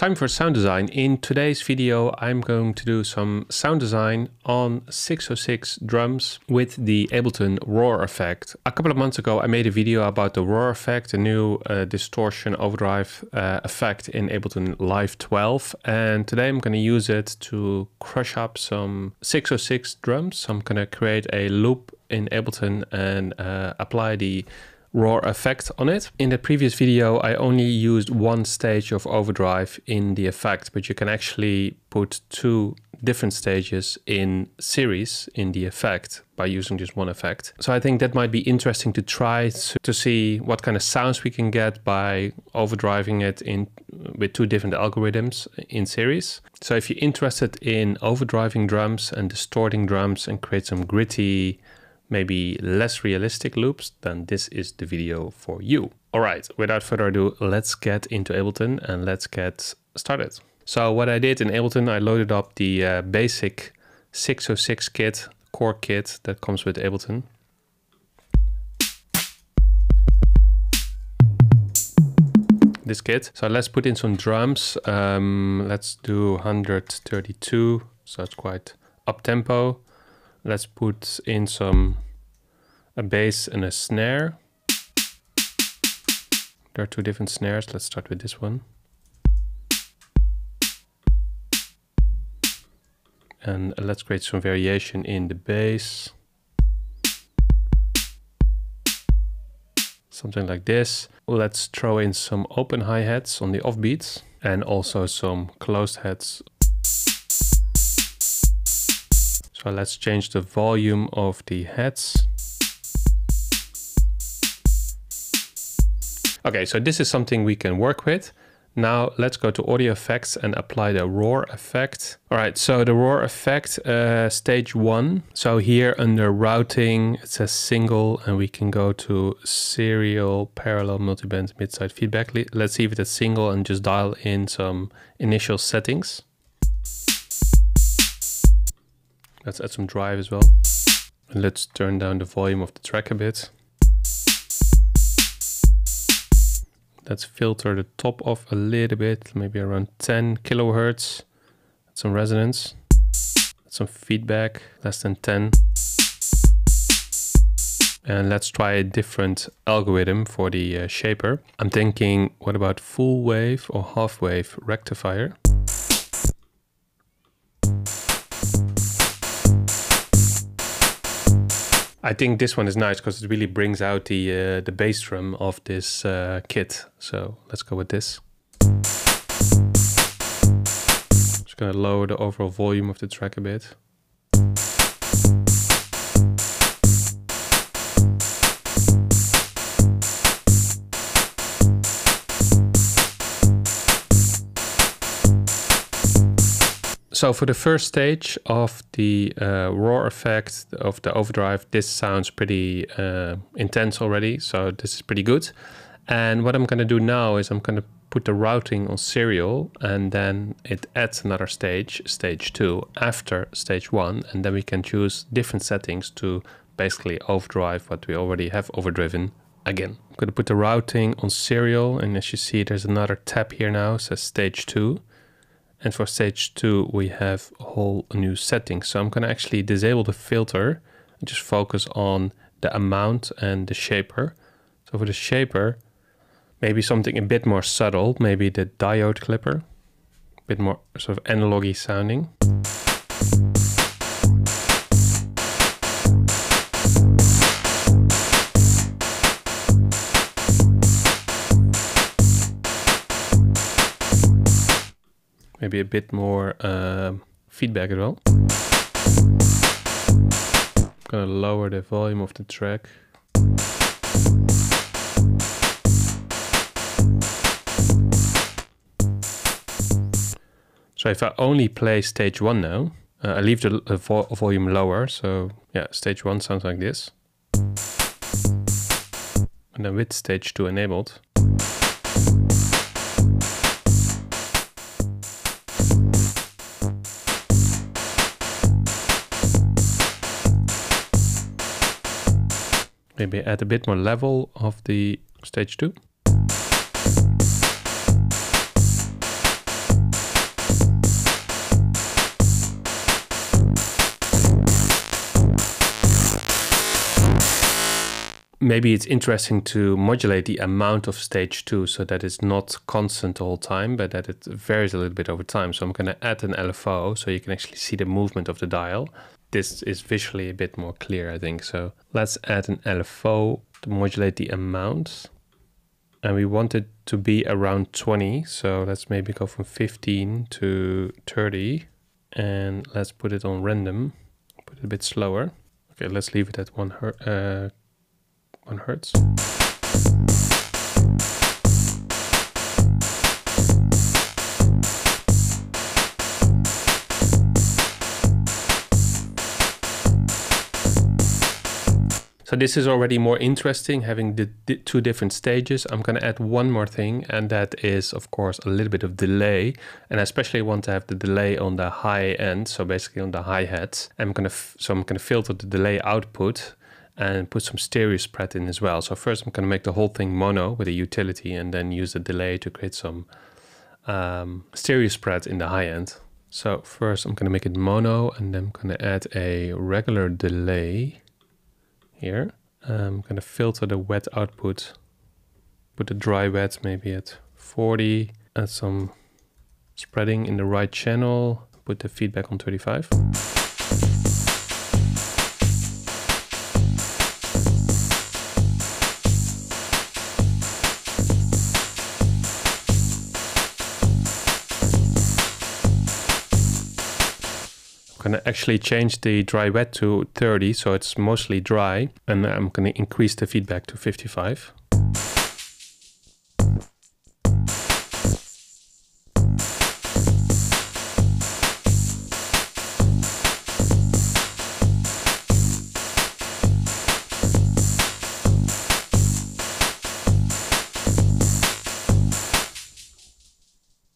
Time for sound design. In today's video, I'm going to do some sound design on 606 drums with the Ableton roar effect. A couple of months ago, I made a video about the roar effect, a new distortion overdrive effect in Ableton Live 12. And today I'm going to use it to crush up some 606 drums. I'm going to create a loop in Ableton and apply the roar effect on it. In the previous video, I only used one stage of overdrive in the effect, but you can actually put two different stages in series in the effect by using just one effect. So I think that might be interesting to try to see what kind of sounds we can get by overdriving it with two different algorithms in series. So if you're interested in overdriving drums and distorting drums and create some gritty, maybe less realistic loops, then this is the video for you. All right, without further ado, let's get into Ableton and let's get started. So what I did in Ableton, I loaded up the basic 606 kit, core kit that comes with Ableton. This kit. So let's put in some drums. Let's do 132, so it's quite up tempo. Let's put in a bass and a snare. There are two different snares. Let's start with this one. And let's create some variation in the bass. Something like this. Let's throw in some open hi-hats on the offbeats and also some closed hats. So let's change the volume of the heads. Okay, so this is something we can work with. Now let's go to audio effects and apply the roar effect. All right, so the roar effect, stage 1. So here under routing, it says single, and we can go to serial, parallel, multiband, mid-side feedback. Let's see if it's single and just dial in some initial settings. Let's add some drive as well. And let's turn down the volume of the track a bit. Let's filter the top off a little bit, maybe around 10 kilohertz. Add some resonance. Add some feedback, less than 10. And let's try a different algorithm for the shaper. I'm thinking, what about full wave or half wave rectifier? I think this one is nice because it really brings out the bass drum of this kit. So let's go with this. Just gonna lower the overall volume of the track a bit. So for the first stage of the roar effect of the overdrive, this sounds pretty intense already. So this is pretty good. And what I'm going to do now is I'm going to put the routing on serial, and then it adds another stage, stage 2, after stage 1. And then we can choose different settings to basically overdrive what we already have overdriven again. I'm going to put the routing on serial. And as you see, there's another tab here now, it says stage 2. And for stage 2, we have a whole new setting. So I'm going to actually disable the filter and just focus on the amount and the shaper. So for the shaper, maybe something a bit more subtle, maybe the diode clipper, a bit more sort of analog-y sounding. Maybe a bit more feedback as well. I'm gonna lower the volume of the track. So if I only play stage 1 now, I leave the volume lower. So yeah, stage 1 sounds like this. And then with stage 2 enabled, maybe add a bit more level of the stage 2. maybe it's interesting to modulate the amount of stage 2 so that it's not constant the whole time, but that it varies a little bit over time. So I'm going to add an LFO so you can actually see the movement of the dial. This is visually a bit more clear, I think. So let's add an LFO to modulate the amount. And we want it to be around 20. So let's maybe go from 15 to 30. And let's put it on random. Put it a bit slower. Okay, let's leave it at 1 hertz. So this is already more interesting, having the two different stages. I'm going to add one more thing, and that is, of course, a little bit of delay. And I especially want to have the delay on the high end, so basically on the hi-hats. I'm going to filter the delay output and put some stereo spread in as well. So first I'm going to make the whole thing mono with a utility, and then use the delay to create some stereo spread in the high end. So first I'm going to make it mono, and then I'm going to add a regular delay here. I'm going to filter the wet output, put the dry wet maybe at 40, add some spreading in the right channel, put the feedback on 35. I'm going to actually change the dry wet to 30, so it's mostly dry, and I'm going to increase the feedback to 55.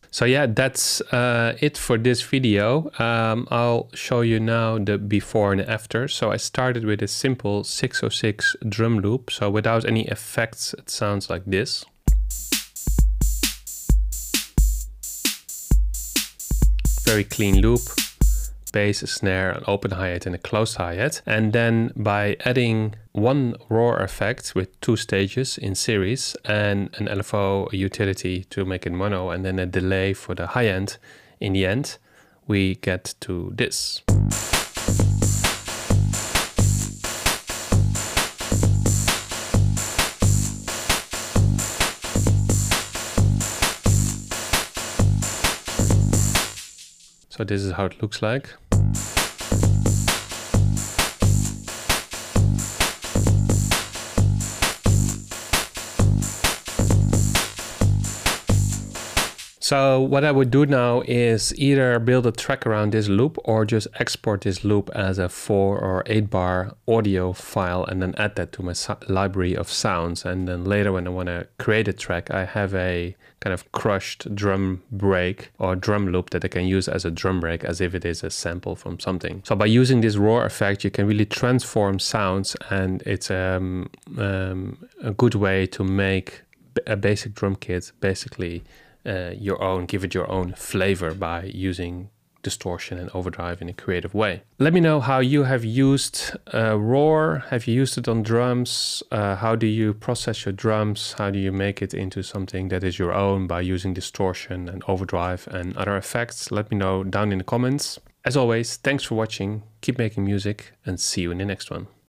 So yeah, that's it for this video. I'll show you now the before and after. So I started with a simple 606 drum loop. So without any effects, it sounds like this. Very clean loop. Bass, a snare, an open hi-hat and a closed hi-hat. And then by adding one roar effect with 2 stages in series and an LFO, a utility to make it mono, and then a delay for the high end, in the end we get to this. So this is how it looks like. So what I would do now is either build a track around this loop or just export this loop as a 4 or 8 bar audio file and then add that to my library of sounds. And then later when I want to create a track, I have a kind of crushed drum break or drum loop that I can use as a drum break as if it is a sample from something. So by using this roar effect, you can really transform sounds, and it's a good way to make a basic drum kit basically your own, give it your own flavor by using distortion and overdrive in a creative way. Let me know how you have used roar. Have you used it on drums? How do you process your drums? How do you make it into something that is your own by using distortion and overdrive and other effects? Let me know down in the comments. As always, thanks for watching, keep making music, and see you in the next one.